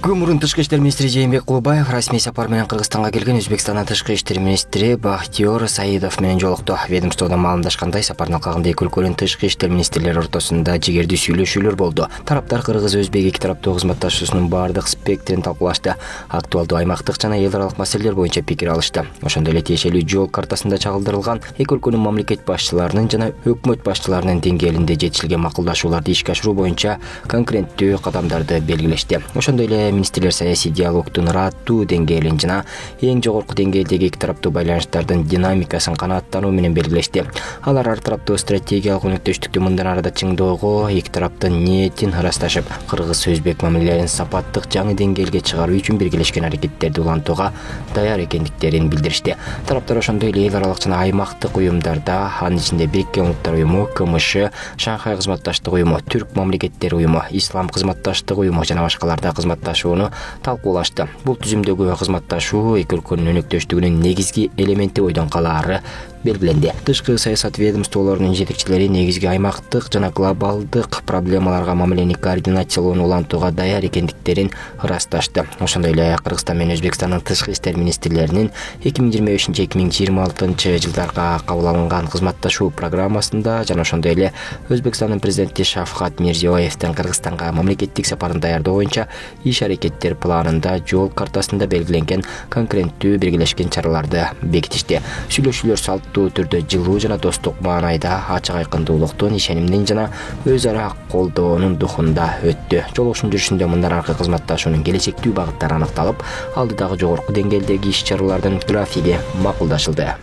Мурун тышкы иштер министри Жээнбек Кулбаев расмий сапар менен Кыргызстанга келген Өзбекстандан тышкы иштер министри Бахтиёр Саидов менен жолукту. Ведомстводон маалымдашкандай, сапардын алкагында эки өлкөнүн тышкы иштер министрлери ортосунда жигердүү сүйлөшүүлөр болду. Тараптар кыргыз-өзбек эки тараптуу кызматташуусунун бардык спектрин талкуулашты. Актуалдуу аймактык жана эл аралык маселелер боюнча пикир алышты. Ошондой эле тиешелүү жол картасында чагылдырылган эки өлкөнүн мамлекет башчыларынын жана өкмөт башчыларынын деңгээлинде жетишилген макулдашууларды ишке ашыруу боюнча конкреттүү кадамдарды белгилешти. Ошондой эле министрлер саясий диалогтун ыраттуу деңгээлин жана эң жогорку деңгээлдеги эки тараптуу байланыштардын динамикасын канааттануу менен белгилешти. Алар ар тараптуу стратегиялык өнөктөштүктү мындан арада чыңдоого, эки тараптын ниетин ырасташып, кыргыз-өзбек мамилелерин сапаттык жаңы деңгээлге чыгаруу үчүн биргелешкен аракеттерди улантууга даяр экендиктерин билдиришти. Тараптар ошондой эле эл аралык жана аймактык уюмдарда, анын ичинде Бириккен Улуттар уюму, КМШ, Шанхай кызматташтык уюму, Түрк мамлекеттери уюму, Ислам кызматташтык уюму жана башкаларда кызматташууну талкуулашты. Бул түзүмдөгү кызматташуу эки өлкөнүн өнөктөштүгүнүн негизги элементи бойдон калаары белгиленди. Тышкы саясат ведомстволорунун жетекчилери негизги аймактык жана глобалдык проблемаларга мамилени координациялоону улантууга даяр экендиктерин ырасташты. Ошондой эле Кыргызстан менен Өзбекстандын тышкы иштер министрлеринин 2025-2026 жылдарга кабыл алынган кызматташуу программасында жана ошондой эле Өзбекстандын президенти Шавкат Мирзиёевдин Кыргызстанга мамлекеттик сапарын даярдоо боюнча иш-аракеттер планында жол картасында белгиленген конкреттүү биргелешкен чараларды бекитишти. Сүйлөшүүлөр салттуу түрдө жылуу жана достук маанайда, ачык айкындуулуктун, ишенимдин жана өз ара колдоонун духунда өттү. Жолугушуунун жүрүшүндө мындан аркы кызматташуунун келечектүү багыттары аныкталып, алдыдагы жогорку деңгээлдеги иш-чаралардын графиги макулдашылды.